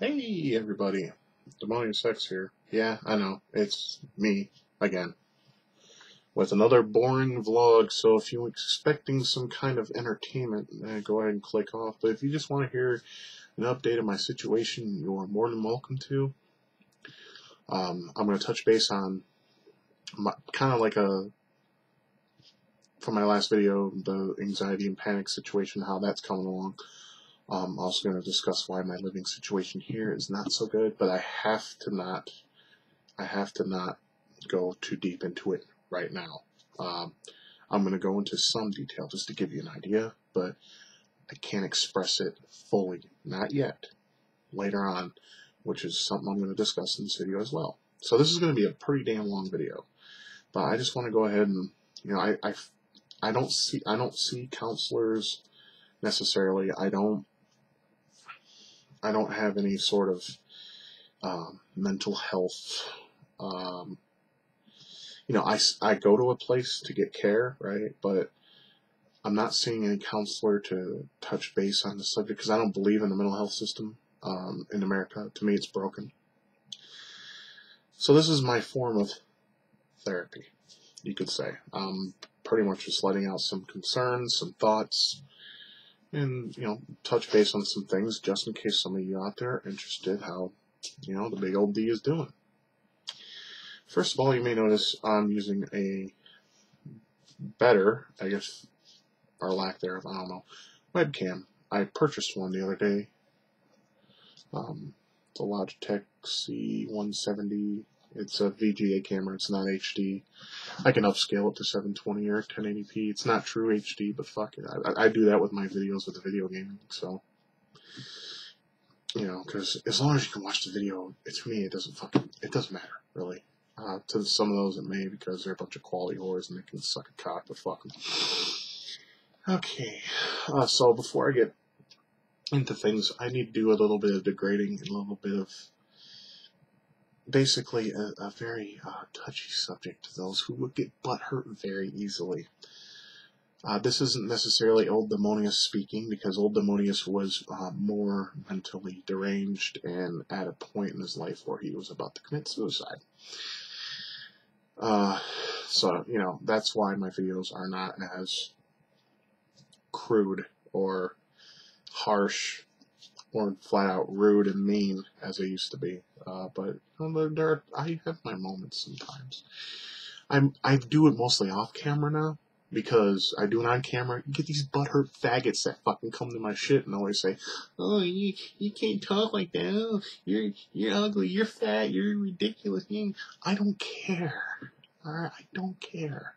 Hey everybody, Demonius X here. Yeah, I know, it's me again with another boring vlog. So if you're expecting some kind of entertainment, go ahead and click off. But if you just want to hear an update of my situation, you're more than welcome to. I'm going to touch base on kind of like from my last video, the anxiety and panic situation, how that's coming along. I'm also going to discuss why my living situation here is not so good, but I have to not go too deep into it right now. I'm going to go into some detail just to give you an idea, but I can't express it fully, not yet, later on, which is something I'm going to discuss in this video as well. So this is going to be a pretty damn long video, but I just want to go ahead and, I don't see counselors necessarily. I don't have any sort of mental health. I go to a place to get care, right? But I'm not seeing any counselor to touch base on the subject because I don't believe in the mental health system in America. To me, it's broken. So this is my form of therapy, you could say. Pretty much just letting out some concerns, some thoughts, and, touch base on some things just in case some of you out there are interested how, the big old D is doing. First of all, you may notice I'm using a better, I guess, or lack thereof, I don't know, webcam. I purchased one the other day. It's a Logitech C170. It's a VGA camera. It's not HD. I can upscale it to 720 or 1080p. It's not true HD, but fuck it. I do that with my videos with the video gaming, so, because as long as you can watch the video, to me, it doesn't matter, really. To some of those it may, because they're a bunch of quality whores and they can suck a cock, but fuck them. Okay, so before I get into things, I need to do a little bit of degrading and a little bit of basically a very touchy subject to those who would get butthurt very easily. This isn't necessarily Old Demonius speaking, because Old Demonius was more mentally deranged and at a point in his life where he was about to commit suicide. So, that's why my videos are not as crude or harsh or flat out rude and mean as they used to be. But I have my moments sometimes. I do it mostly off camera now, because I do it on camera. You get these butthurt faggots that fucking come to my shit and always say, "Oh, you can't talk like that. Oh, you're ugly. You're fat. You're ridiculous." I don't care. Alright, I don't care.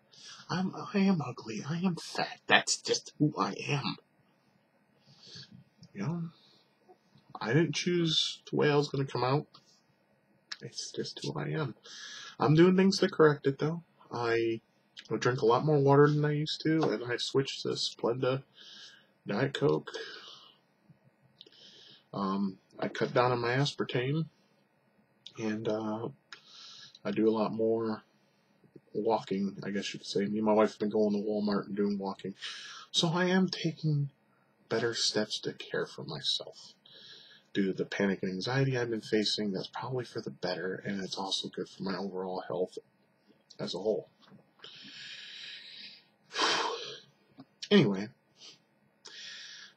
I am ugly. I am fat. That's just who I am. I didn't choose the way I was going to come out. It's just who I am. I'm doing things to correct it, though. I drink a lot more water than I used to, and I switched to Splenda Diet Coke. I cut down on my aspartame, and I do a lot more walking, I guess you could say. Me and my wife have been going to Walmart and doing walking. So I am taking better steps to care for myself. Due to the panic and anxiety I've been facing, that's probably for the better, and it's also good for my overall health as a whole. Anyway,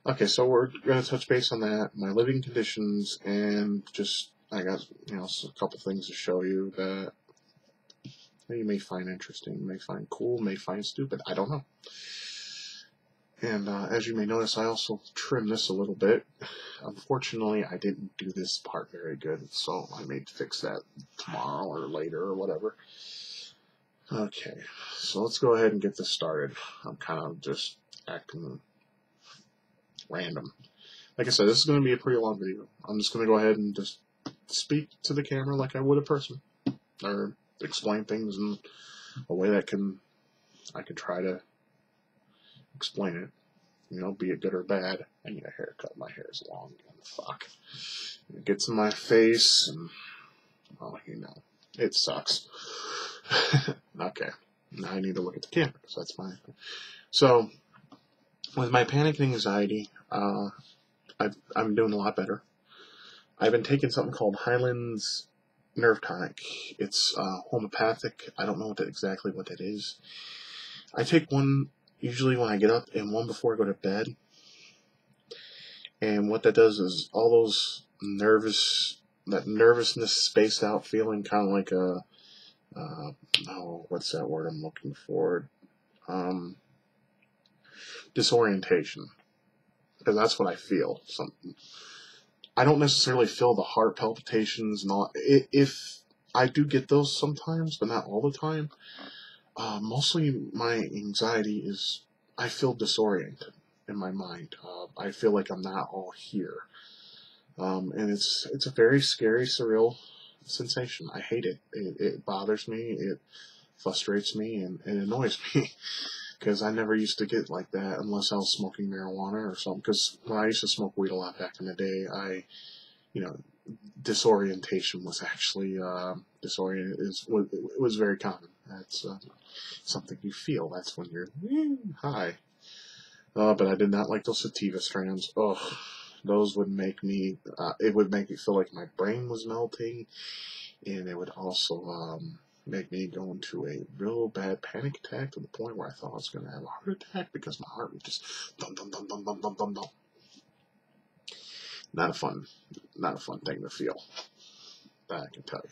okay, so we're going to touch base on that, my living conditions, and just, I got, a couple things to show you that you may find interesting, may find cool, may find stupid, I don't know. And as you may notice, I also trimmed this a little bit. Unfortunately, I didn't do this part very good, so I may fix that tomorrow or later or whatever. Okay, so let's go ahead and get this started. I'm kind of just acting random. Like I said, this is going to be a pretty long video. I'm just going to go ahead and just speak to the camera like I would a person, or explain things in a way that I can try to explain it, be it good or bad. I need a haircut. My hair is long again. Fuck. It gets in my face, and, it sucks. Okay. Now I need to look at the camera, because that's fine. So, with my panic and anxiety, I'm doing a lot better. I've been taking something called Highlands Nerve Tonic. It's homeopathic. I don't know exactly what that is. I take one usually when I get up and one before I go to bed. And what that does is all those that nervousness spaced out feeling, kind of like a, what's that word I'm looking for? Um, Disorientation. Because that's what I feel. I don't necessarily feel the heart palpitations and all. If I do get those sometimes, but not all the time. Mostly my anxiety is I feel disoriented in my mind. I feel like I'm not all here. And it's a very scary, surreal sensation. I hate it. It bothers me. It frustrates me and annoys me because I never used to get like that unless I was smoking marijuana or something. Because when I used to smoke weed a lot back in the day, you know, disorientation was actually was very common. That's something you feel. That's when you're high. But I did not like those sativa strands. Ugh. Those would make me, it would make me feel like my brain was melting, and it would also make me go into a real bad panic attack to the point where I thought I was going to have a heart attack because my heart would just dum dum dum dum dum dum dum dum. Not a fun thing to feel. That I can tell you.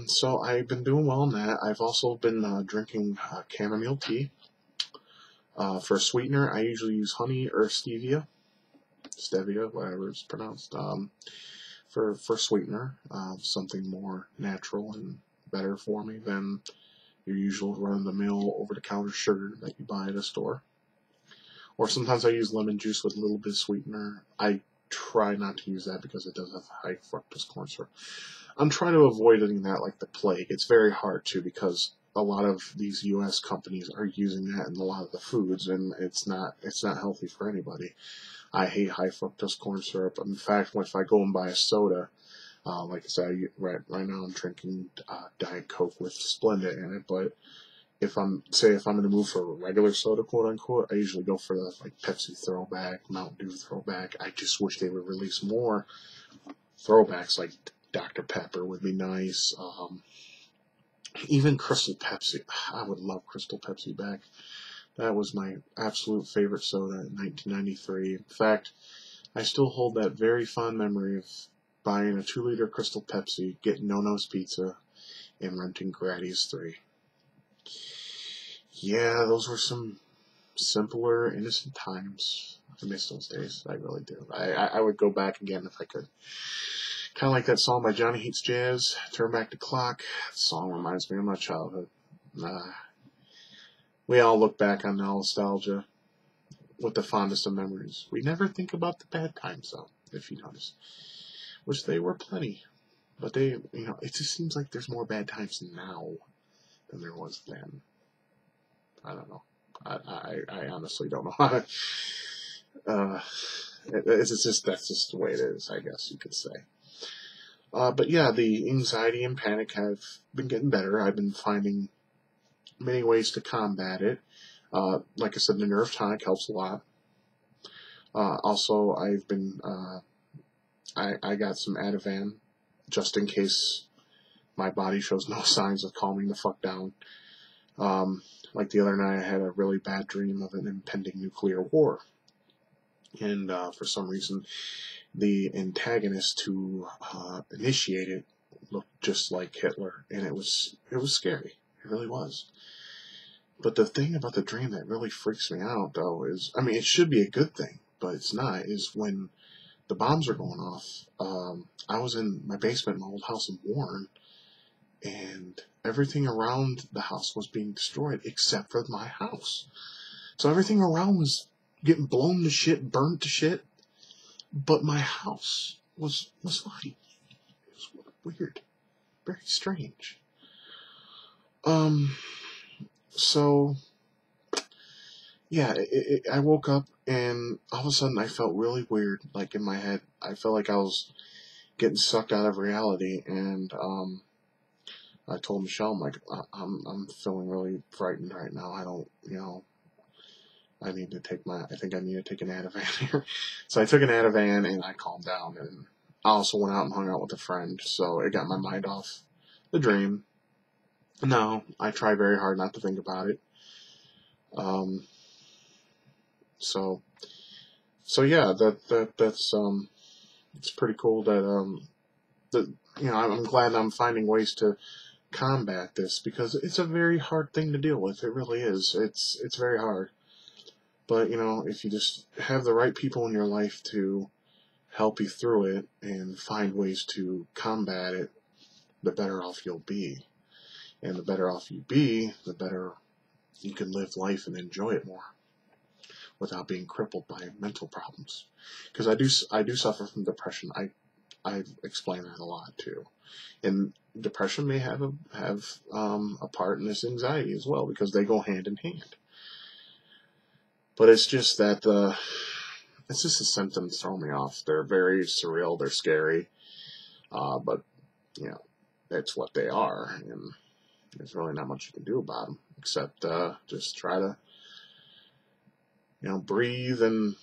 So I've been doing well on that. I've also been drinking chamomile tea. For a sweetener, I usually use honey or stevia, whatever it's pronounced. For sweetener, something more natural and better for me than your usual run-of-the-mill over-the-counter sugar that you buy at a store. Or sometimes I use lemon juice with a little bit of sweetener. I try not to use that because it does have high fructose corn syrup. I'm trying to avoid eating that like the plague. It's very hard to because a lot of these U.S. companies are using that in a lot of the foods, and it's not healthy for anybody. I hate high fructose corn syrup. In fact, if I go and buy a soda, like I said, right now I'm drinking Diet Coke with Splenda in it. But if I'm in the mood for a regular soda, quote unquote, I usually go for the like Pepsi throwback, Mountain Dew throwback. I just wish they would release more throwbacks, like Dr. Pepper would be nice. Even Crystal Pepsi. I would love Crystal Pepsi back. That was my absolute favorite soda in 1993. In fact, I still hold that very fond memory of buying a 2-liter Crystal Pepsi, getting No-No's Pizza, and renting Grady's 3. Yeah, those were some simpler, innocent times. I miss those days. I really do. I would go back again if I could. Kind of like that song by Johnny Hates Jazz, Turn Back the Clock. That song reminds me of my childhood. We all look back on nostalgia with the fondest of memories. We never think about the bad times, though, if you notice. Which they were plenty. But it just seems like there's more bad times now than there was then. I don't know. I honestly don't know how to, that's just the way it is, I guess you could say. But yeah, the anxiety and panic have been getting better. I've been finding many ways to combat it. Like I said, the nerve tonic helps a lot. Also, I've been, I got some Ativan just in case my body shows no signs of calming the fuck down. Like the other night, I had a really bad dream of an impending nuclear war. And for some reason, the antagonist who initiated looked just like Hitler, and it was scary. It really was. But the thing about the dream that really freaks me out, though, is, I mean, it should be a good thing, but it's not, is when the bombs are going off. I was in my basement in my old house in Warren, and everything around the house was being destroyed except for my house. So everything around was getting blown to shit, burned to shit, but my house was fine. It was weird, very strange. So yeah, I woke up and all of a sudden I felt really weird, like in my head. I felt like I was getting sucked out of reality, and I told Michelle, I'm like, I'm feeling really frightened right now. I don't, I think I need to take an Ativan here. So I took an Ativan and I calmed down, and I also went out and hung out with a friend, so it got my mind off the dream. No, I try very hard not to think about it. Um, so, yeah, that's it's pretty cool that I'm glad I'm finding ways to combat this, because it's a very hard thing to deal with. It really is. It's very hard. But, if you just have the right people in your life to help you through it and find ways to combat it, the better off you'll be. And the better off you be, the better you can live life and enjoy it more without being crippled by mental problems. Because I do suffer from depression. I've explained that a lot too. And depression may have a part in this anxiety as well, because they go hand in hand. But it's just that it's just the symptoms throw me off. They're very surreal. They're scary. But it's what they are, and there's really not much you can do about them except just try to breathe and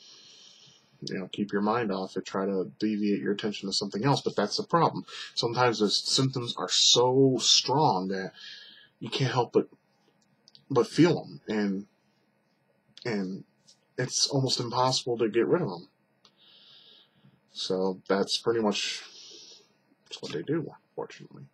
keep your mind off it. Try to deviate your attention to something else. But that's the problem. Sometimes the symptoms are so strong that you can't help but feel them, and it's almost impossible to get rid of them. So that's pretty much what they do, unfortunately.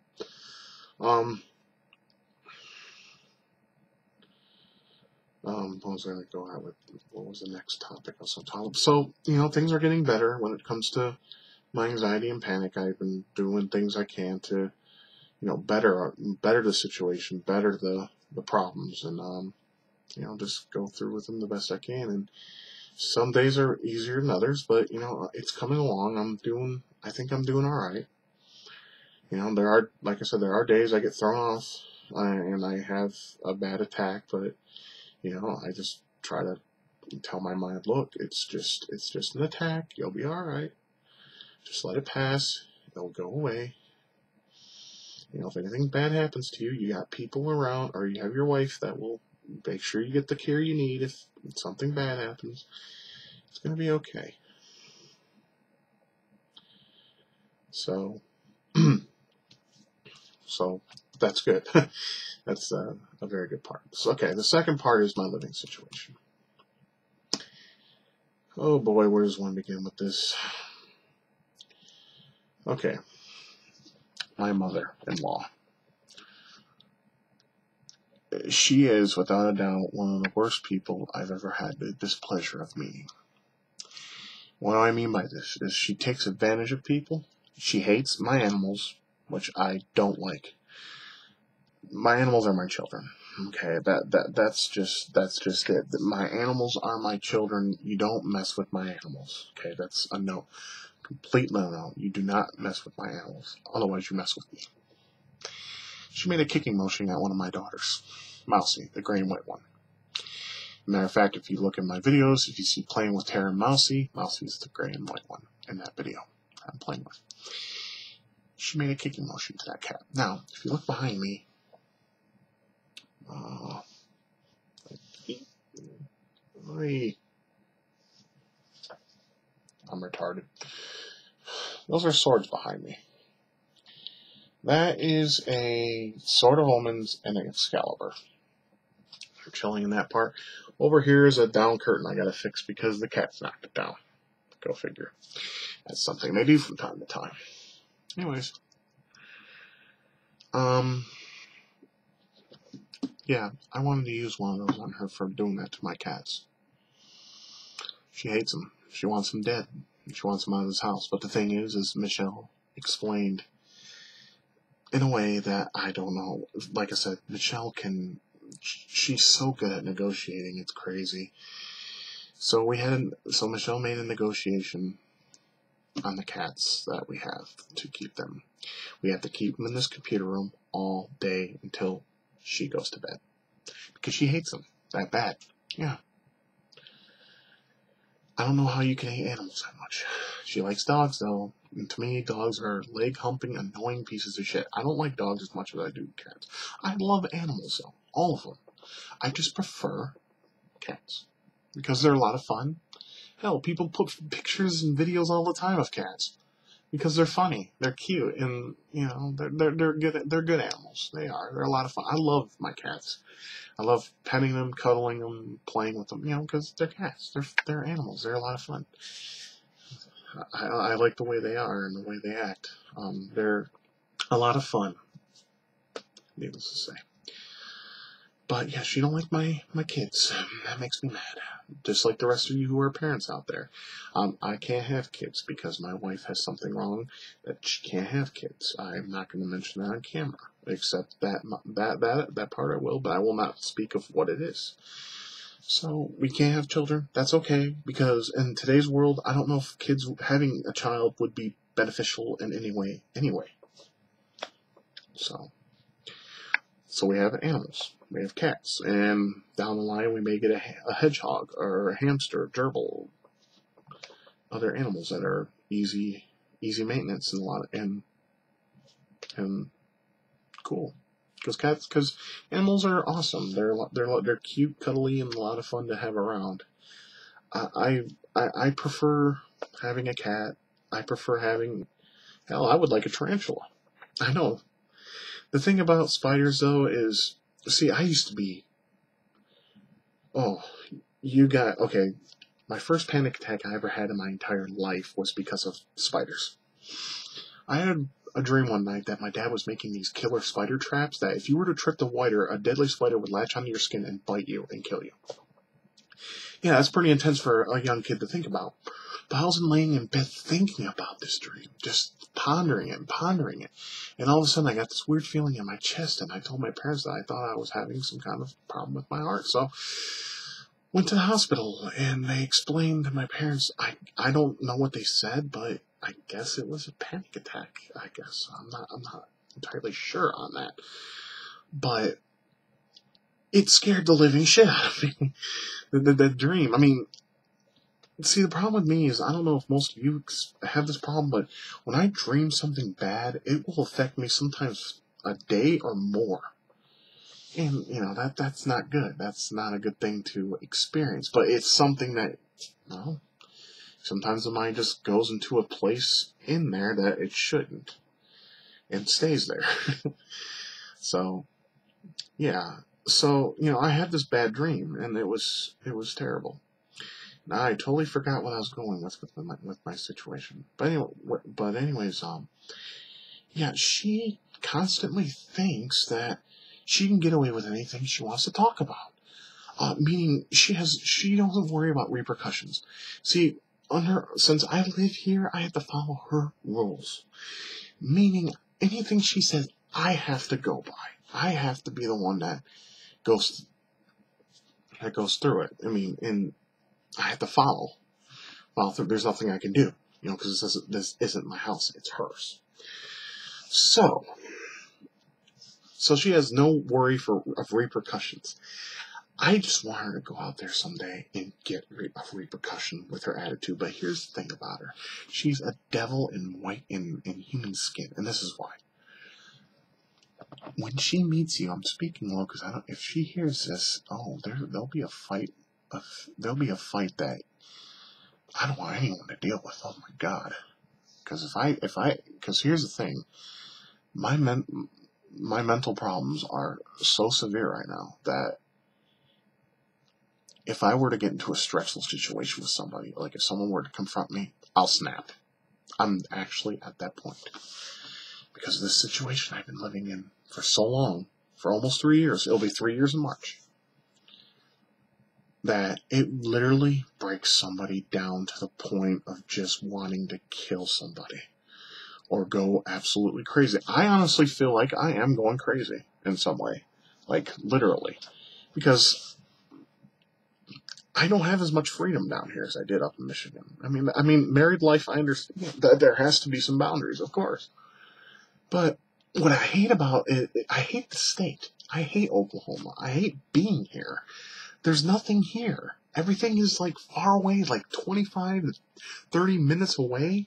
What was I going to go at with? What was the next topic I was going to talk about? So, things are getting better when it comes to my anxiety and panic. I've been doing things I can to, better the situation, better the problems, and, just go through with them the best I can. And some days are easier than others, but, it's coming along. I think I'm doing all right. Like I said, there are days I get thrown off, and I have a bad attack, but, I just try to tell my mind, look, it's just an attack. You'll be all right. Just let it pass. It'll go away. If anything bad happens to you, you got people around, or you have your wife that will make sure you get the care you need. If something bad happens, it's going to be okay. So, so that's good. That's a very good part. So, okay, the second part is my living situation. Oh boy, where does one begin with this? Okay, my mother-in-law. She is, without a doubt, one of the worst people I've ever had the displeasure of meeting. What do I mean by this? Is she takes advantage of people. She hates my animals, which I don't like. My animals are my children. Okay, that's just it. My animals are my children. You don't mess with my animals. Okay, that's a no. Complete no. You do not mess with my animals. Otherwise, you mess with me. She made a kicking motion at one of my daughters, Mousy, the gray and white one. Matter of fact, if you look at my videos, if you see playing with Tara and Mousy, Mousy's the gray and white one in that video I'm playing with. She made a kicking motion to that cat. Now, if you look behind me, I'm retarded. Those are swords behind me. That is a Sword of Omens and an Excalibur. I'm chilling in that part. Over here is a down curtain I gotta fix because the cat's knocked it down. Go figure. That's something they do from time to time. Anyways. Yeah, I wanted to use one of those on her for doing that to my cats. She hates them. She wants them dead. She wants them out of this house. But the thing is Michelle explained in a way that I don't know. Like I said, she's so good at negotiating. It's crazy. So Michelle made a negotiation on the cats that we have to keep them. We have to keep them in this computer room all day until she goes to bed. Because she hates them that bad. Yeah. I don't know how you can hate animals that much. She likes dogs, though. And to me, dogs are leg-humping, annoying pieces of shit. I don't like dogs as much as I do cats. I love animals, though. All of them. I just prefer cats. because they're a lot of fun. Hell, people put pictures and videos all the time of cats because they're funny, they're cute, and they're good. They're good animals. They are. They're a lot of fun. I love my cats. I love petting them, cuddling them, playing with them. Because they're cats. They're animals. They're a lot of fun. I like the way they are and the way they act. They're a lot of fun, needless to say. But yeah, she don't like my kids. That makes me mad. Just like the rest of you who are parents out there. I can't have kids because my wife has something wrong that she can't have kids. I'm not going to mention that on camera, except that part I will, but I will not speak of what it is. So we can't have children. That's okay, because in today's world, I don't know if having a child would be beneficial in any way anyway. So we have animals. We have cats, and down the line we may get a hedgehog or a hamster, gerbil, other animals that are easy maintenance and cool. Because animals are awesome. They're cute, cuddly, and a lot of fun to have around. I prefer having a cat. I prefer having. Hell, I would like a tarantula. I know. The thing about spiders, though, is, see, I used to be. Oh, okay. My first panic attack I ever had in my entire life was because of spiders. I had a dream one night that my dad was making these killer spider traps that if you were to trip the wire, a deadly spider would latch onto your skin and bite you and kill you. Yeah, that's pretty intense for a young kid to think about. But I was laying in bed thinking about this dream, just pondering it. And all of a sudden I got this weird feeling in my chest, and I told my parents that I thought I was having some kind of problem with my heart. So went to the hospital, and they explained to my parents, I don't know what they said, but I guess it was a panic attack, I guess. I'm not entirely sure on that. But it scared the living shit out of me. The dream. I mean, see, the problem with me is, I don't know if most of you have this problem, but when I dream something bad, it will affect me sometimes a day or more. And, that's not good. That's not a good thing to experience. But it's something that, sometimes the mind just goes into a place in there that it shouldn't. And stays there. So, yeah. So, I had this bad dream, and it was terrible. Now, I totally forgot what I was going with my situation. But anyways, yeah, she constantly thinks that she can get away with anything she wants to talk about. Meaning she doesn't worry about repercussions. See, since I live here, I have to follow her rules. Meaning anything she says, I have to go by. I have to be the one that goes through it. I mean, and I have to follow. Well, there's nothing I can do, because this isn't my house, it's hers. So she has no worry of repercussions. I just want her to go out there someday and get a repercussion with her attitude. But here's the thing about her: she's a devil in human skin, and this is why. When she meets you, I'm speaking low because if she hears this, there'll be a fight. There'll be a fight that I don't want anyone to deal with. Oh my God! Because because here's the thing, my mental problems are so severe right now that if I were to get into a stressful situation with somebody, like if someone were to confront me, I'll snap. I'm actually at that point because of this situation I've been living in for so long, for almost 3 years. It'll be 3 years in March. That it literally breaks somebody down to the point of just wanting to kill somebody or go absolutely crazy. I honestly feel like I am going crazy in some way, like literally, because I don't have as much freedom down here as I did up in Michigan. I mean, married life, I understand that there has to be some boundaries, of course. But what I hate about it, I hate the state. I hate Oklahoma. I hate being here. There's nothing here. Everything is like far away, like 25 to 30 minutes away.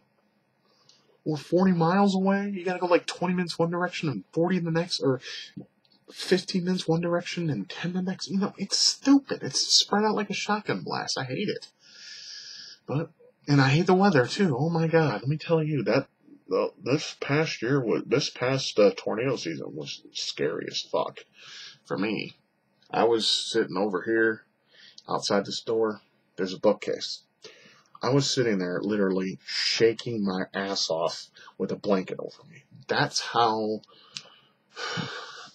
Or 40 miles away. You gotta go like 20 minutes one direction and 40 in the next. Or 15 minutes one direction and 10 the next. It's stupid. It's spread out like a shotgun blast. I hate it. And I hate the weather too. Oh my God! Let me tell you that this past tornado season was scary as fuck for me. I was sitting over here outside the store. There's a bookcase. I was sitting there literally shaking my ass off with a blanket over me. That's how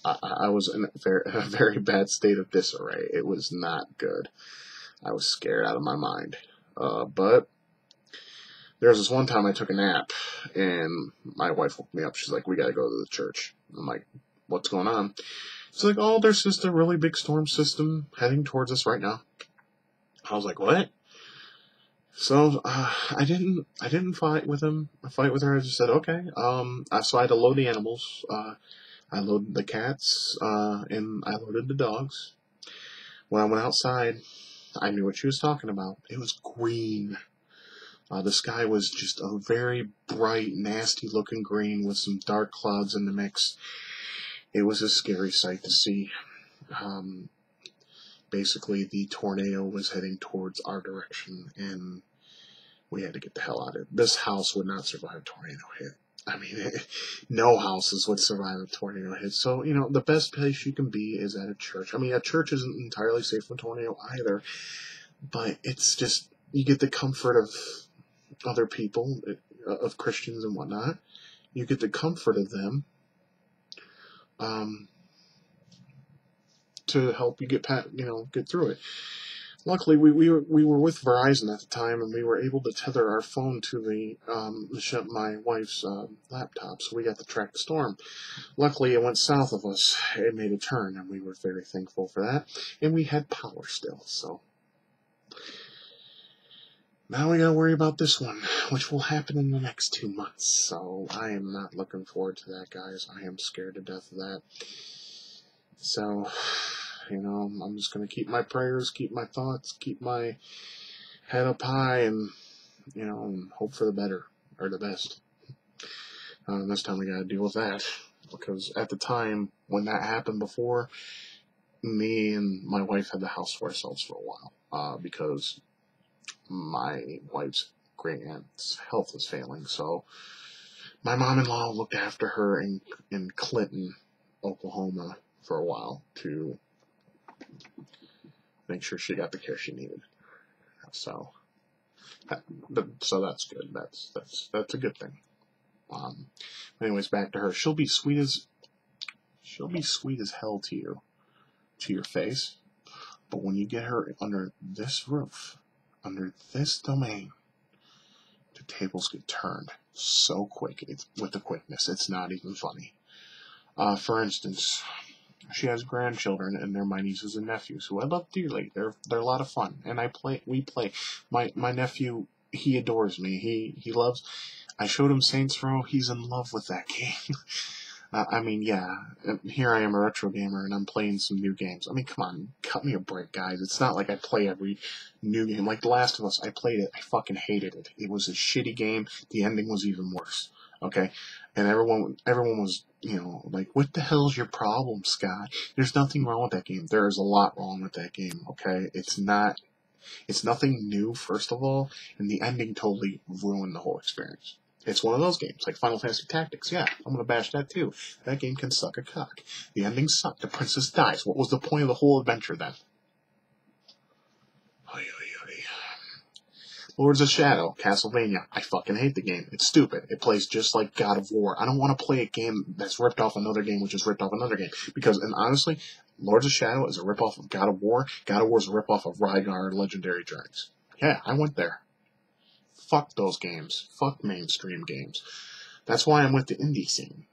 I was in a very bad state of disarray. It was not good. I was scared out of my mind. But there was this one time I took a nap, and my wife woke me up. She's like, "We gotta go to the church." I'm like, "What's going on?" She's like, "Oh, there's just a really big storm system heading towards us right now." I was like, "What?" So I didn't fight with him. I fight with her. I just said, "Okay." So I had to load the animals. I loaded the cats, and I loaded the dogs. When I went outside, I knew what she was talking about. It was green. The sky was just a very bright, nasty-looking green with some dark clouds in the mix. It was a scary sight to see. Basically, the tornado was heading towards our direction, and we had to get the hell out of it. This house would not survive a tornado hit. I mean, no houses would survive a tornado hit. So, the best place you can be is at a church. I mean, a church isn't entirely safe from a tornado either, but it's just, you get the comfort of other people, of Christians and whatnot. You get the comfort of them to help you get through it. Luckily, we were with Verizon at the time, and we were able to tether our phone to my wife's laptop, so we got to track the storm. Luckily, it went south of us. It made a turn, and we were very thankful for that. And we had power still, so now we gotta worry about this one, which will happen in the next 2 months. So I am not looking forward to that, guys. I am scared to death of that. So, I'm just going to keep my prayers, keep my thoughts, keep my head up high, and, hope for the better, or the best. This time we got to deal with that, because at the time when that happened before, me and my wife had the house for ourselves for a while, because my wife's great aunt's health was failing. So my mom-in-law looked after her in Clinton, Oklahoma for a while to make sure she got the care she needed. So that's good. That's a good thing. Anyways, back to her. She'll be sweet as hell to your face. But when you get her under this roof, under this domain, the tables get turned so quick. It's with the quickness. It's not even funny. For instance, she has grandchildren, and they're my nieces and nephews, who I love dearly. They're a lot of fun, and we play. My nephew, he adores me. He loves. I showed him Saints Row. He's in love with that game. I mean, yeah, here I am, a retro gamer, and I'm playing some new games. I mean, come on, cut me a break, guys. It's not like I play every new game. Like The Last of Us, I played it. I fucking hated it. It was a shitty game. The ending was even worse. Okay? And everyone was, like, what the hell's your problem, Scott? There's nothing wrong with that game. There is a lot wrong with that game, okay? It's nothing new, first of all, and the ending totally ruined the whole experience. It's one of those games, like Final Fantasy Tactics. Yeah, I'm going to bash that too. That game can suck a cock. The ending sucked. The princess dies. What was the point of the whole adventure then? Lords of Shadow, Castlevania. I fucking hate the game. It's stupid. It plays just like God of War. I don't want to play a game that's ripped off another game, which is ripped off another game. And honestly, Lords of Shadow is a ripoff of God of War. God of War is a ripoff of Rygar Legendary Journeys. Yeah, I went there. Fuck those games. Fuck mainstream games. That's why I'm with the indie scene.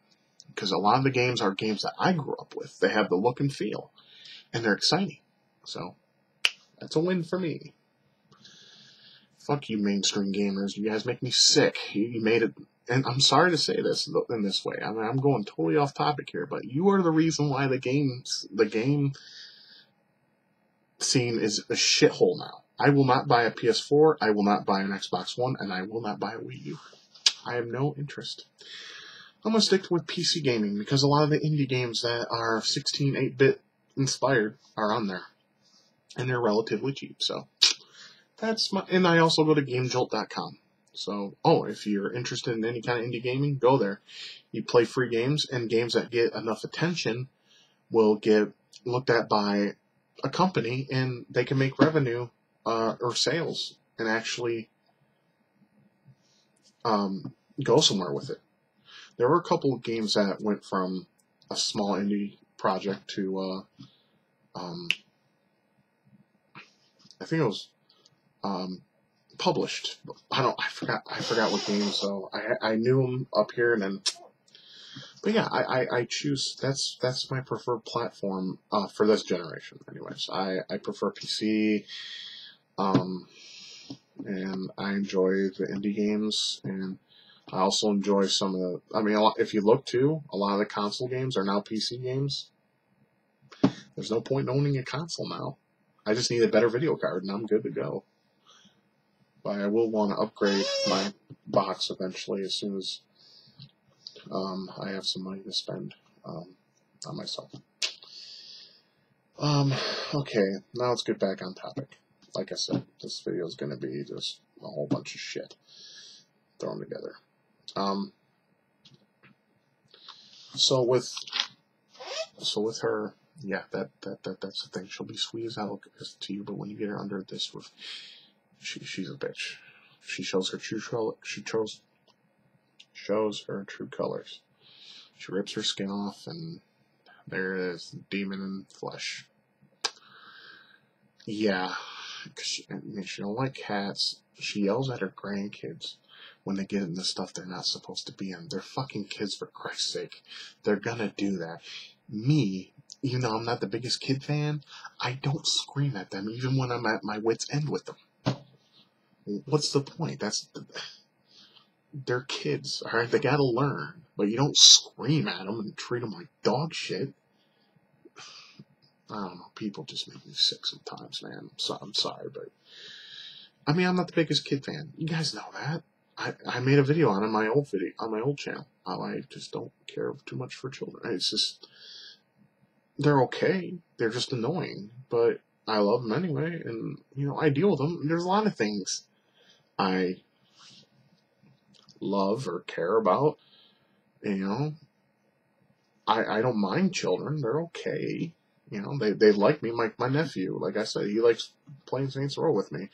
Because a lot of the games are games that I grew up with. They have the look and feel. And they're exciting. So, that's a win for me. Fuck you mainstream gamers. You guys make me sick. You made it... And I'm sorry to say this in this way. I mean, I'm going totally off topic here. But you are the reason why the game scene is a shithole now. I will not buy a PS4, I will not buy an Xbox One, and I will not buy a Wii U. I have no interest. I'm going to stick with PC gaming because a lot of the indie games that are 16, 8-bit inspired are on there. And they're relatively cheap, so that's my... And I also go to GameJolt.com. So, if you're interested in any kind of indie gaming, go there. You play free games, and games that get enough attention will get looked at by a company, and they can make revenue or sales and actually go somewhere with it. There were a couple of games that went from a small indie project to, I think it was published. I forgot what games. So I knew them up here, and then, but yeah, I choose. That's my preferred platform for this generation. Anyways, I prefer PC, and I enjoy the indie games, and I also enjoy some of the... I mean, if you look too, a lot of the console games are now PC games. There's no point in owning a console now. I just need a better video card, and I'm good to go. But I will want to upgrade my box eventually as soon as I have some money to spend on myself. Okay, now let's get back on topic. Like I said, this video is going to be just a whole bunch of shit thrown together. So with her, yeah, that's the thing. She'll be sweet as hell to you, but when you get her under this roof, she's a bitch. She shows her true color. Shows her true colors. She rips her skin off, and there it is, demon in flesh. Yeah, because she don't like cats. She yells at her grandkids when they get into stuff they're not supposed to be in. They're fucking kids, for Christ's sake. They're gonna do that. Me, even though I'm not the biggest kid fan, I don't scream at them, even when I'm at my wit's end with them. What's the point? They're kids, alright? They gotta learn. But you don't scream at them and treat them like dog shit. I don't know. People just make me sick sometimes, man. So I'm sorry, but... I mean, I'm not the biggest kid fan. You guys know that. I made a video on my old channel. I just don't care too much for children. It's just... They're okay. They're just annoying. But I love them anyway, and, I deal with them. There's a lot of things I love or care about. I don't mind children. They're okay. They like me. My nephew, like I said, he likes playing Saints Row with me.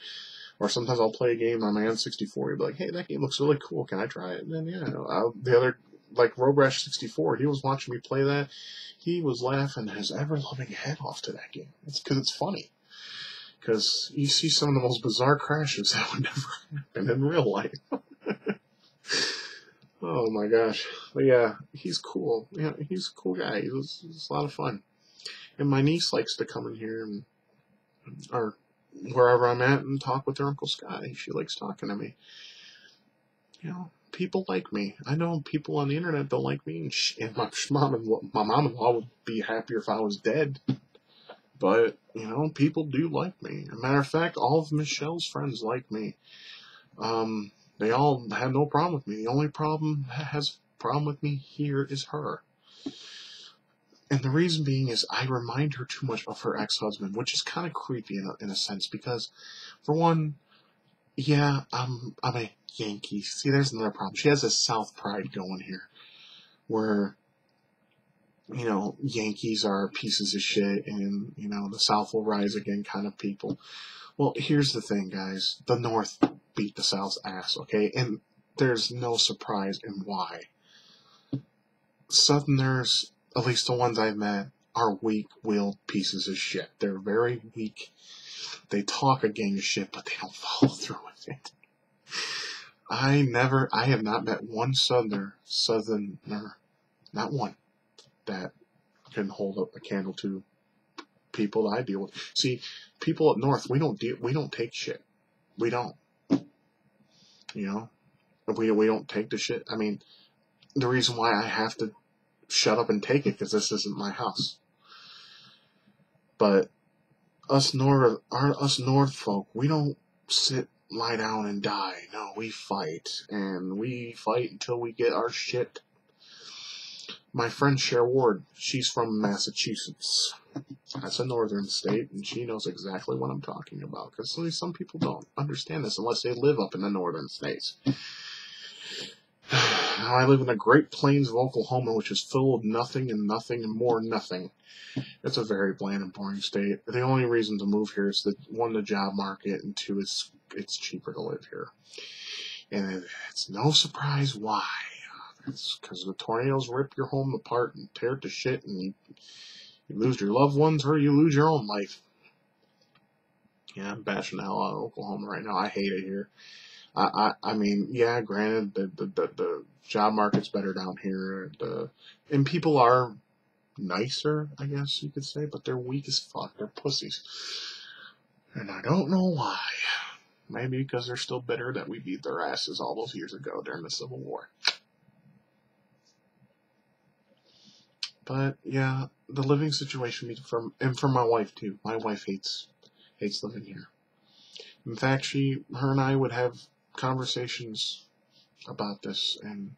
Or sometimes I'll play a game on my N64. He'll be like, hey, that game looks really cool. Can I try it? And then, the other, like Robrash 64, he was watching me play that. He was laughing his ever-loving head off to that game. It's because it's funny. Because you see some of the most bizarre crashes that would never happen in real life. Oh my gosh. But yeah, he's cool. Yeah, he's a cool guy. It was a lot of fun. And my niece likes to come in here or wherever I'm at and talk with her Uncle Scotty. She likes talking to me. People like me. I know people on the internet don't like me, and my mom-in-law would be happier if I was dead. But, people do like me. As a matter of fact, all of Michelle's friends like me. They all have no problem with me. The only problem that has a problem with me here is her. And the reason being is I remind her too much of her ex-husband, which is kind of creepy in a sense, because, for one, yeah, I'm a Yankee. See, there's another problem. She has this South pride going here, where, Yankees are pieces of shit, and, the South will rise again kind of people. Well, here's the thing, guys. The North beat the South's ass, okay? And there's no surprise in why. Southerners, at least the ones I've met, are weak-willed pieces of shit. They're very weak. They talk a gang of shit, but they don't follow through with it. I have not met one Southerner, not one, that can hold up a candle to people that I deal with. See, people up north, we don't take shit. We don't. We don't take the shit. I mean, the reason why I have to shut up and take it, because this isn't my house. But us North folk, we don't lie down and die. No, we fight. And we fight until we get our shit. My friend Cher Ward, she's from Massachusetts. That's a northern state, and she knows exactly what I'm talking about. Because some people don't understand this unless they live up in the northern states. Now, I live in the Great Plains of Oklahoma, which is full of nothing and nothing and more nothing. It's a very bland and boring state. The only reason to move here is one, the job market, and two, it's cheaper to live here. And it's no surprise why. It's because the tornadoes rip your home apart and tear it to shit, and you lose your loved ones or you lose your own life. Yeah, I'm bashing the hell out of Oklahoma right now. I hate it here. I mean, yeah, granted, the job market's better down here, and people are nicer, I guess you could say, but they're weak as fuck. They're pussies. And I don't know why. Maybe because they're still bitter that we beat their asses all those years ago during the Civil War. But yeah, the living situation, and for my wife too. My wife hates living here. In fact, her and I would have conversations about this, and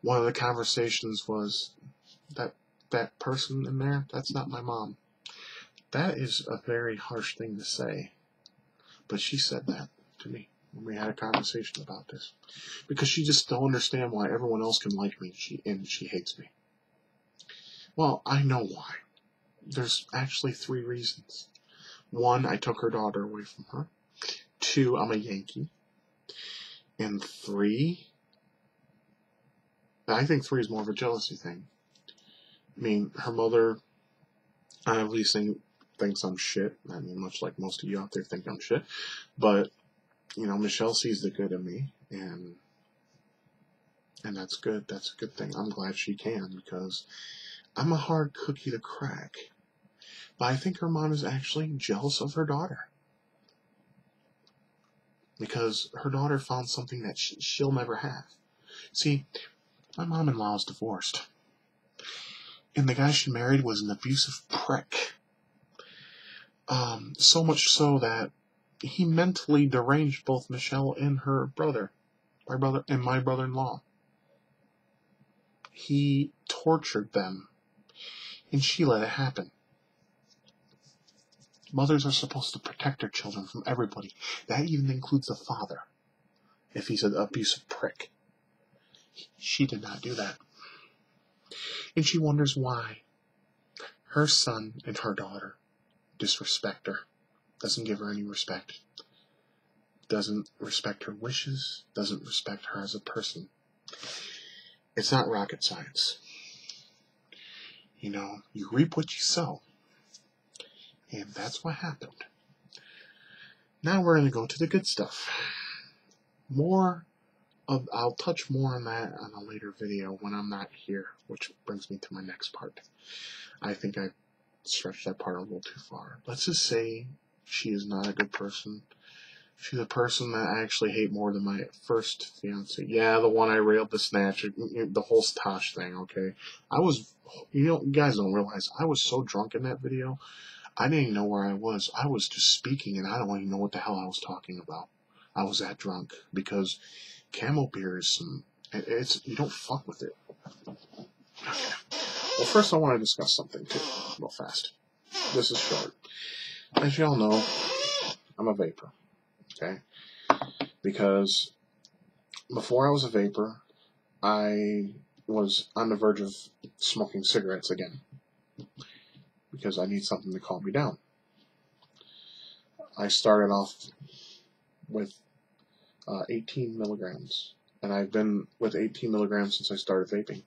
one of the conversations was that person in there, that's not my mom. That is a very harsh thing to say, but she said that to me when we had a conversation about this, because she just don't understand why everyone else can like me, and she hates me. Well, I know why. There's actually 3 reasons. 1, I took her daughter away from her. 2, I'm a Yankee. And 3, I think 3 is more of a jealousy thing. I mean, her mother obviously thinks I'm shit. I mean, much like most of you out there think I'm shit. But, Michelle sees the good in me, and that's good. That's a good thing. I'm glad she can, because I'm a hard cookie to crack. But I think her mom is actually jealous of her daughter, because her daughter found something that she'll never have. See, my mom-in-law is divorced, and the guy she married was an abusive prick. So much so that he mentally deranged both Michelle and her brother, my brother-in-law. He tortured them, and she let it happen. Mothers are supposed to protect their children from everybody. That even includes the father, if he's an abusive prick. She did not do that. And she wonders why her son and her daughter disrespect her. Doesn't give her any respect. Doesn't respect her wishes. Doesn't respect her as a person. It's not rocket science. You reap what you sow. And that's what happened. Now we're going to go to the good stuff. I'll touch more on that on a later video when I'm not here, which brings me to my next part. I think I stretched that part a little too far. Let's just say she is not a good person. She's a person that I actually hate more than my first fiance. Yeah, the one I railed the snatch, the whole Tosh thing, okay? You guys don't realize, I was so drunk in that video, I didn't even know where I was. I was just speaking, and I don't even know what the hell I was talking about. I was that drunk, because Camel beer is you don't fuck with it. Okay. Well, first I want to discuss something, too, real fast. This is short. As y'all know, I'm a vapor, okay? Because before I was a vapor, I was on the verge of smoking cigarettes again, because I need something to calm me down. I started off with 18 milligrams, and I've been with 18 milligrams since I started vaping.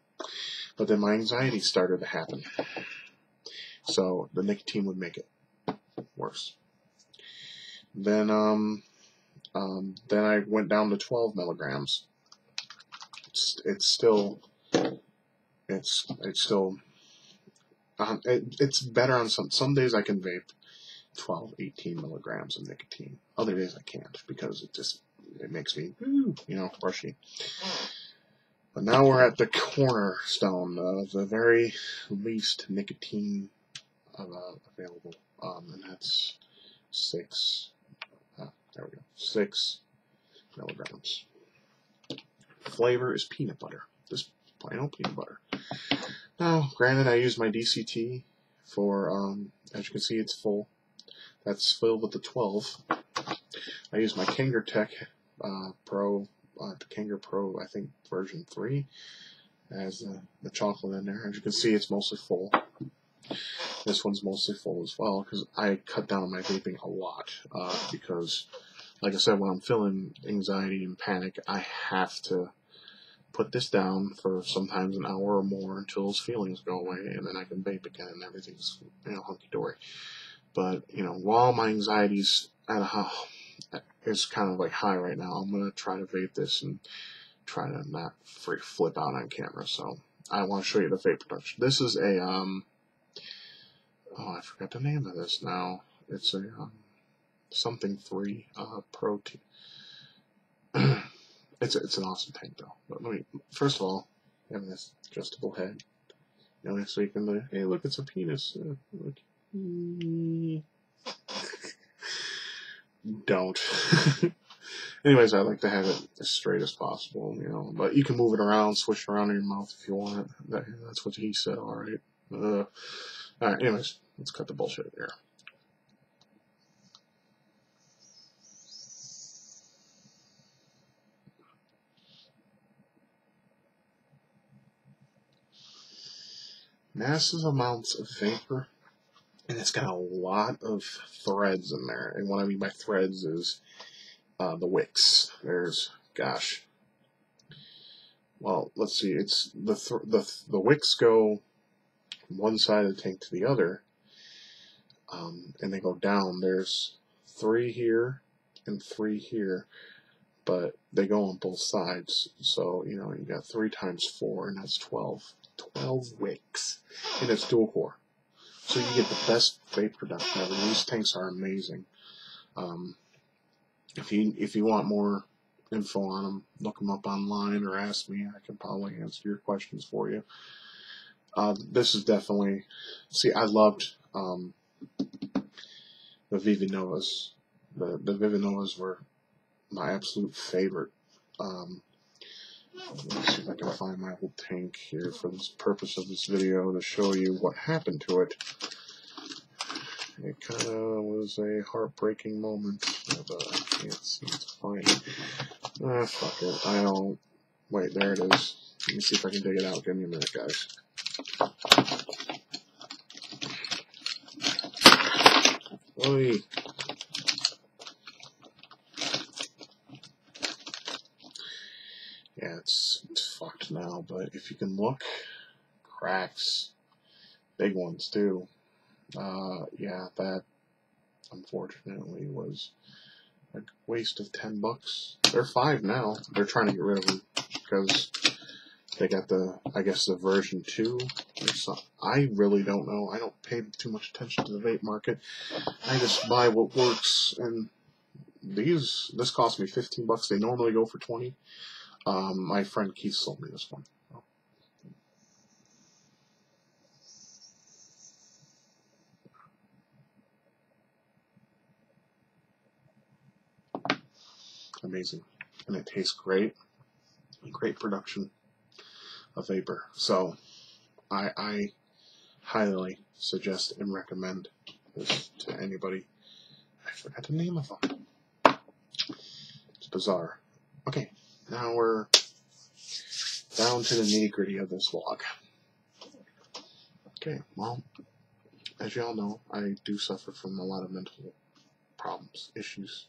But then my anxiety started to happen, so the nicotine would make it worse. Then I went down to 12 milligrams. It's still better on some days. I can vape 12, 18 milligrams of nicotine. Other days I can't, because it makes me, rushy. But now we're at the cornerstone of the very least nicotine available, and that's 6 milligrams. Flavor is peanut butter. This plain old peanut butter. Now, granted, I use my DCT for, as you can see, it's full. That's filled with the 12. I use my Kangar Tech Pro, the Kangar Pro, I think version 3, has the chocolate in there. As you can see, it's mostly full. This one's mostly full as well because I cut down on my vaping a lot because, like I said, when I'm feeling anxiety and panic, I have to put this down for sometimes an hour or more until those feelings go away, and then I can vape again and everything's, hunky-dory. But, while my anxiety's it's kind of like high right now, I'm going to try to vape this and try to not flip out on camera. So I want to show you the vape production. This is a, I forgot the name of this now. It's a something 3 protein. It's an awesome tank though. But let me, first of all, you have this adjustable head. So you can, hey, look, it's a penis. Look. Don't. Anyways, I like to have it as straight as possible, but you can move it around, swish it around in your mouth if you want. That's what he said, alright. Alright, anyways, let's cut the bullshit here. Massive amounts of vapor, and it's got a lot of threads in there. And what I mean by threads is the wicks. There's, gosh, well, let's see. It's the wicks go from one side of the tank to the other, and they go down. There's 3 here and 3 here, but they go on both sides. So you got 3 times 4, and that's 12. 12 wicks, and it's dual core, so you get the best vape production ever. These tanks are amazing. If you want more info on them, look them up online or ask me. I can probably answer your questions for you. This is definitely, see, I loved the Viva Novas. The Viva Novas were my absolute favorite. Let's see if I can find my old tank here for the purpose of this video to show you what happened to it. It kind of was a heartbreaking moment. I can't see it's fine. Fuck it. I don't. Wait, there it is. Let me see if I can dig it out. Give me a minute, guys. Oi. Yeah, it's fucked now, but if you can look, cracks, big ones too. Yeah, that unfortunately was a waste of $10. They're 5 now. They're trying to get rid of them because they got I guess the version 2 or something. I really don't know. I don't pay too much attention to the vape market. I just buy what works, and this cost me $15. They normally go for 20. My friend Keith sold me this one. Amazing, and it tastes great. Great production of vapor. So I highly suggest and recommend this to anybody. I forgot the name of them. It's bizarre. Okay, now we're down to the nitty-gritty of this vlog. Okay, well, as y'all know, I do suffer from a lot of mental problems, issues.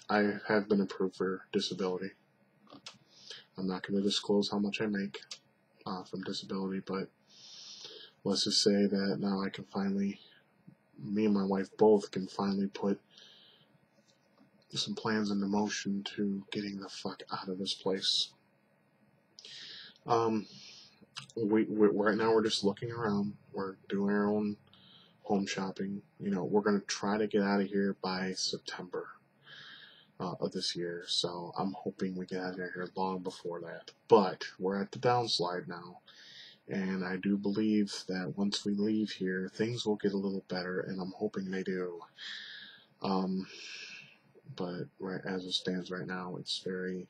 I have been approved for disability. I'm not going to disclose how much I make from disability, but let's just say that now I can finally, me and my wife both can finally put some plans into motion to getting the fuck out of this place. Right now we're just looking around. We're doing our own home shopping. We're going to try to get out of here by September of this year. So I'm hoping we get out of here long before that. But we're at the downslide now. And I do believe that once we leave here, things will get a little better, and I'm hoping they do. But right as it stands right now, it's very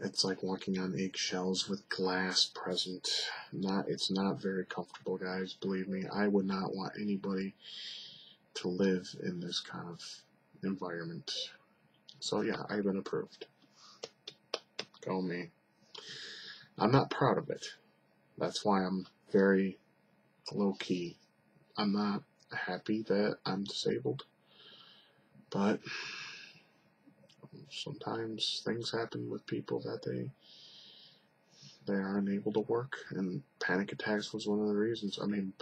It's like walking on eggshells with glass present. It's not very comfortable, guys. Believe me, I would not want anybody to live in this kind of environment. So yeah, I've been approved. Go me. I'm not proud of it. That's why I'm very low-key. I'm not happy that I'm disabled, but sometimes things happen with people that they are unable to work, and panic attacks was one of the reasons. I mean,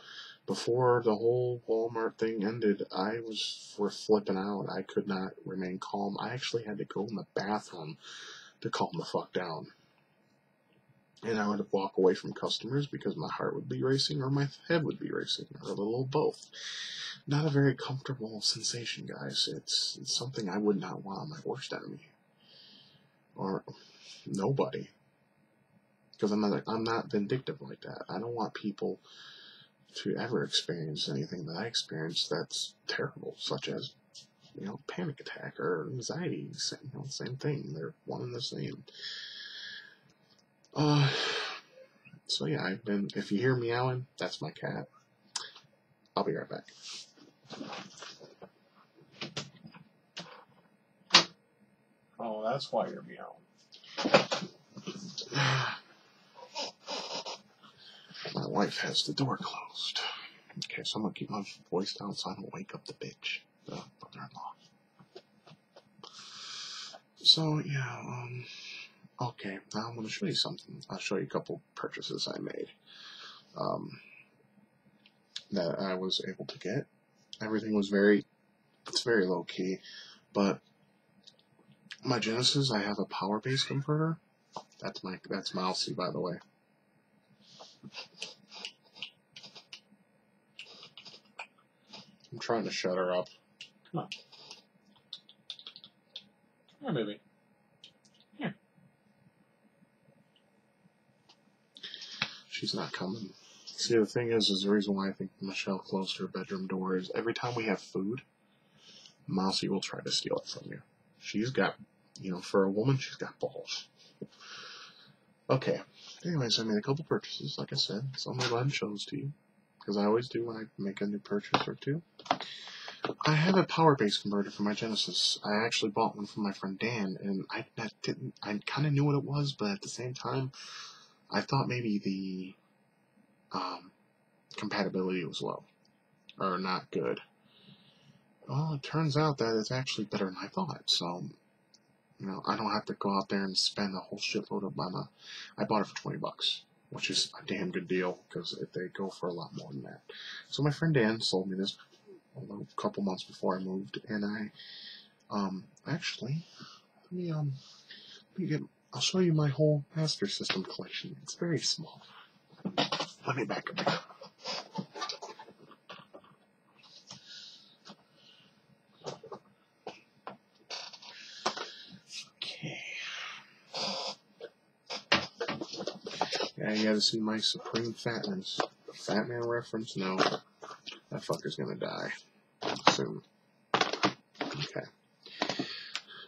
before the whole Walmart thing ended, I was flipping out. I could not remain calm. I actually had to go in the bathroom to calm the fuck down. And I would walk away from customers because my heart would be racing or my head would be racing, or a little of both. Not a very comfortable sensation, guys. It's something I would not want on my worst enemy. Or nobody. Because I'm not vindictive like that. I don't want people to ever experience anything that I experienced that's terrible, such as, panic attack or anxiety. Same thing. They're one and the same. So yeah, if you hear meowing, that's my cat. I'll be right back. Oh, that's why you're meowing. My wife has the door closed. Okay, so I'm gonna keep my voice down so I don't wake up the bitch, the mother-in-law. So yeah, okay, now I'm gonna show you something. I'll show you a couple purchases I made. That I was able to get. Everything was very low key, but my Genesis, I have a power base converter. That's Mousy, by the way. I'm trying to shut her up. Come on. Come on, baby. Here. She's not coming. See, the thing is the reason why I think Michelle closed her bedroom door is every time we have food, Mousy will try to steal it from you. She's got, for a woman, she's got balls. Okay. Anyways, I made a couple purchases, like I said, so I'm going to go ahead and show those to you, because I always do when I make a new purchase or two. I have a power base converter for my Genesis. I actually bought one from my friend Dan, and I kind of knew what it was, but at the same time, I thought maybe the compatibility was low, or not good. Well, it turns out that it's actually better than I thought, so, I don't have to go out there and spend a whole shitload of money. I bought it for $20, which is a damn good deal, because they go for a lot more than that. So my friend Dan sold me this a couple months before I moved, and actually, I'll show you my whole Master System collection. It's very small. Let me back up. Okay. Yeah, you gotta see my supreme fatness. Fat Man reference? No. That fucker's gonna die soon. Okay.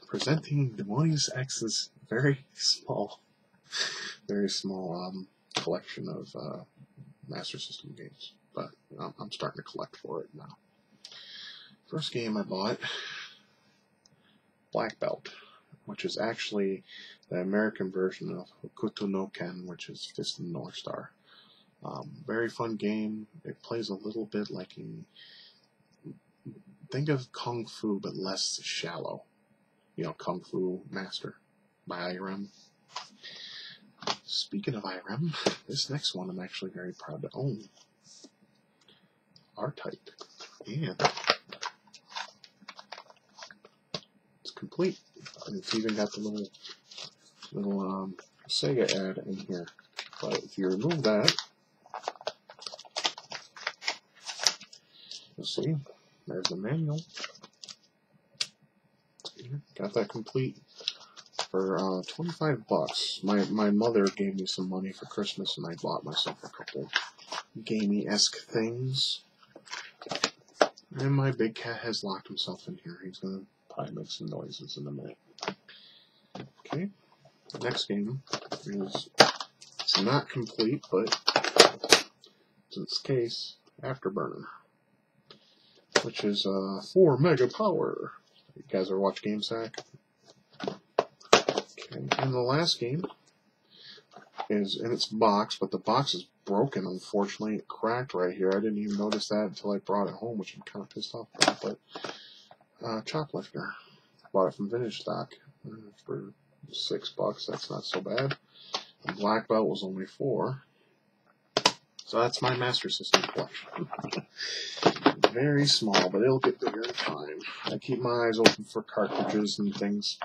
Presenting Demonius X's very small collection of Master System games. But I'm starting to collect for it now. First game I bought, Black Belt, which is actually the American version of Hokuto no Ken, which is Fist of the North Star. Very fun game. It plays a little bit like think of Kung Fu, but less shallow. Kung Fu Master by IRM. Speaking of IRM, this next one I'm actually very proud to own. R-Type. And it's complete. And it's even got the little Sega ad in here. But if you remove that, you'll see there's the manual. Got that complete for $25. My mother gave me some money for Christmas, and I bought myself a couple gamey-esque things. And my big cat has locked himself in here. He's gonna probably make some noises in a minute. Okay. next game is, it's not complete, but in this case, Afterburner, which is 4 mega power. You guys ever watch GameSack? Okay. And the last game is in its box, but the box is broken, unfortunately. It cracked right here. I didn't even notice that until I brought it home, which I'm kind of pissed off about. But Choplifter. Bought it from Vintage Stock for $6. That's not so bad. The Black Belt was only $4. So that's my Master System collection. Very small, but it'll get bigger in time. I keep my eyes open for cartridges and things,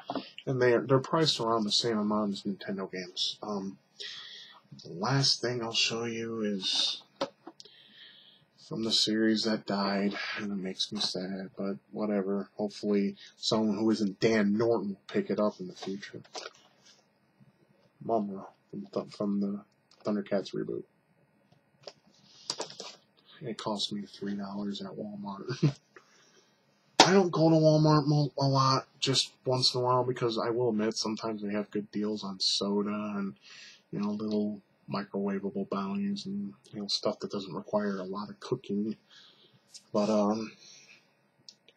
and they're priced around the same amount as Nintendo games. The last thing I'll show you is from the series that died, and it makes me sad, but whatever. Hopefully someone who isn't Dan Norton will pick it up in the future. Mumra from the Thundercats reboot. It cost me $3 at Walmart. I don't go to Walmart a lot, just once in a while, because I will admit sometimes they have good deals on soda and, you know, little microwavable brownies and, you know, stuff that doesn't require a lot of cooking. But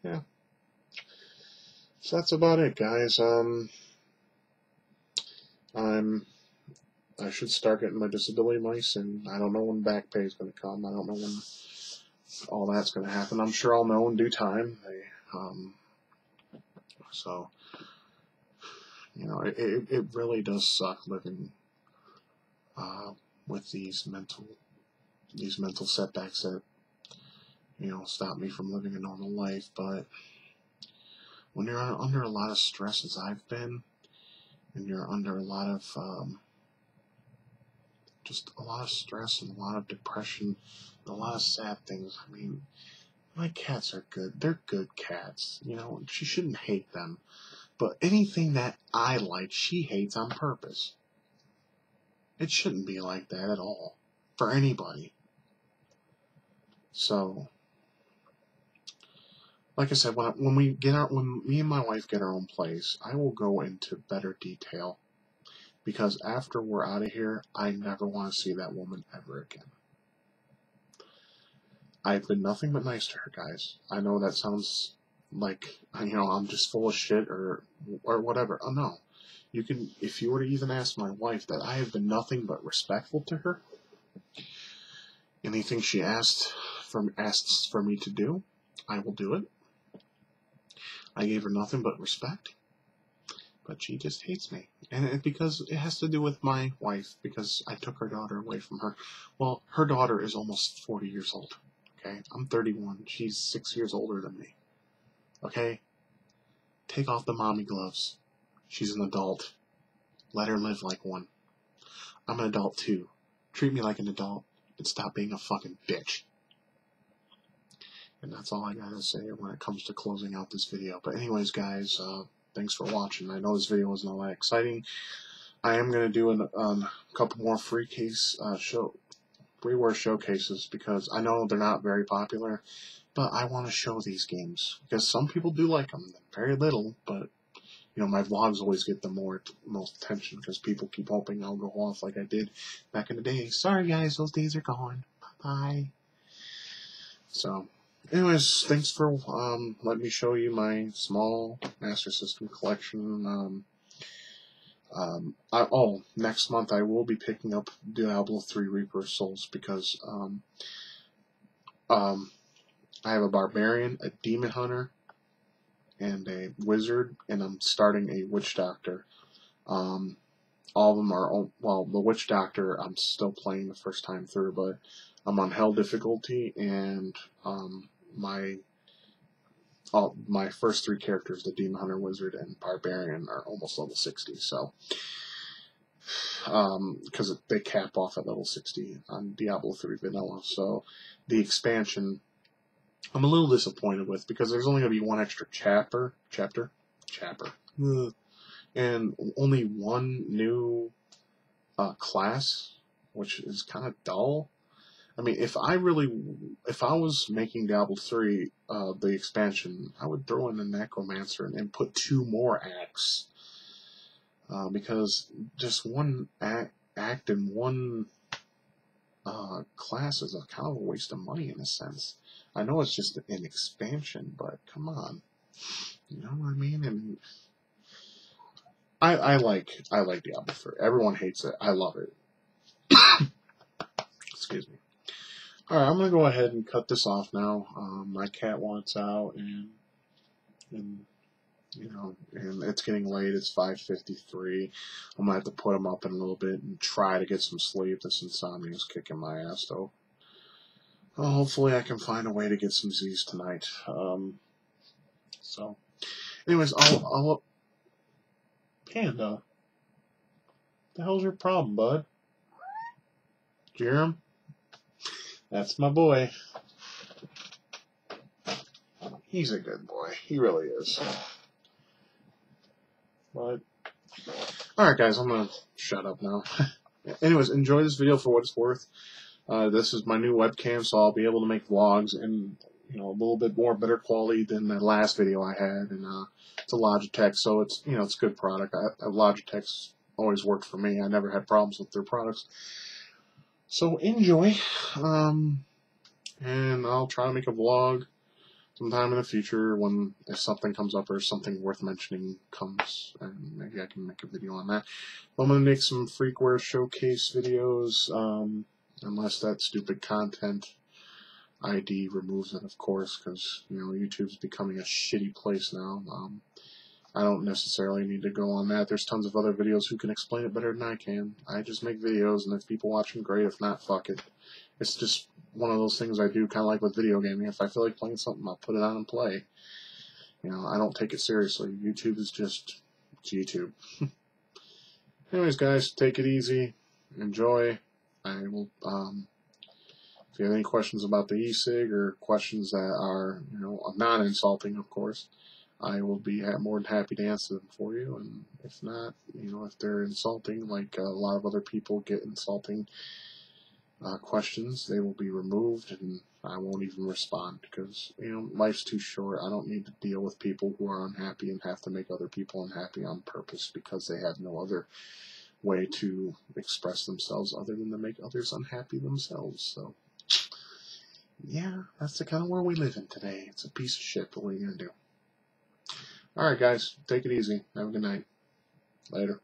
yeah. So that's about it, guys. I should start getting my disability money soon. I don't know when back pay is going to come. I don't know when all that's going to happen. I'm sure I'll know in due time. So, you know, it really does suck living with these mental setbacks that, you know, stop me from living a normal life. But when you're under a lot of stress, as I've been, and you're under a lot of just a lot of stress and a lot of depression and a lot of sad things. I mean, my cats are good. They're good cats. You know, she shouldn't hate them. But anything that I like, she hates on purpose. It shouldn't be like that at all. For anybody. So, like I said, when me and my wife get our own place, I will go into better detail. Because after we're out of here, I never want to see that woman ever again. I've been nothing but nice to her, guys. I know that sounds like, you know, I'm just full of shit or whatever. Oh, no. You can, if you were to even ask my wife, that I have been nothing but respectful to her. Anything she asks for me to do, I will do it. I gave her nothing but respect. But she just hates me. And because it has to do with my wife, because I took her daughter away from her. Well, her daughter is almost 40 years old. Okay? I'm 31. She's 6 years older than me. Okay? Take off the mommy gloves. She's an adult. Let her live like one. I'm an adult too. Treat me like an adult and stop being a fucking bitch. And that's all I gotta say when it comes to closing out this video. But anyways, guys, thanks for watching. I know this video wasn't all that exciting. I am going to do a couple more freeware showcases because I know they're not very popular, but I want to show these games because some people do like them. Very little, but you know, my vlogs always get the most attention because people keep hoping I'll go off like I did back in the day. Sorry guys, those days are gone. Bye. So, anyways, thanks for letting me show you my small Master System collection. Next month I will be picking up Diablo 3 Reaper of Souls because I have a Barbarian, a Demon Hunter, and a Wizard, and I'm starting a Witch Doctor. All of them are, well, the Witch Doctor I'm still playing the first time through, but I'm on Hell difficulty, and my first 3 characters, the Demon Hunter, Wizard, and Barbarian, are almost level 60, so because they cap off at level 60 on Diablo 3 Vanilla. So the expansion I'm a little disappointed with because there's only going to be one extra chapter, and only one new class, which is kind of dull. I mean, if I was making Diablo 3 the expansion, I would throw in a Necromancer and put 2 more acts. because just one act in one class is a kind of a waste of money in a sense. I know it's just an expansion, but come on, you know what I mean? And I like Diablo 3. Everyone hates it. I love it. Excuse me. All right, I'm gonna go ahead and cut this off now. My cat wants out, and you know, and it's getting late. It's 5:53. I'm gonna have to put him up in a little bit and try to get some sleep. This insomnia is kicking my ass, though. Well, hopefully, I can find a way to get some Z's tonight. So, anyways, I'll Panda. The hell's your problem, bud? Did you hear him? That's my boy. He's a good boy. He really is. But, alright guys, I'm gonna shut up now. Anyways, enjoy this video for what it's worth. This is my new webcam, so I'll be able to make vlogs in, you know, a little bit more better quality than the last video I had. And it's a Logitech, so it's, you know, it's a good product. Logitech's always worked for me. I never had problems with their products. So enjoy, and I'll try to make a vlog sometime in the future if something comes up or something worth mentioning comes, and maybe I can make a video on that. But I'm going to make some freakware showcase videos, unless that stupid content ID removes it, of course, because, you know, YouTube's becoming a shitty place now. I don't necessarily need to go on that. There's tons of other videos who can explain it better than I can. I just make videos, and if people watch them, great. If not, fuck it. It's just one of those things I do, kind of like with video gaming. If I feel like playing something, I'll put it on and play. You know, I don't take it seriously. YouTube is just, it's YouTube. Anyways, guys, take it easy. Enjoy. I will, if you have any questions about the e-cig or questions that are, you know, non-insulting, of course, I will be more than happy to answer them for you. And if not, you know, if they're insulting, like a lot of other people get insulting questions, they will be removed, and I won't even respond, because, you know, life's too short. I don't need to deal with people who are unhappy and have to make other people unhappy on purpose because they have no other way to express themselves other than to make others unhappy themselves. So, yeah, that's the kind of world we live in today. It's a piece of shit, but what are you gonna do? Alright guys, take it easy. Have a good night. Later.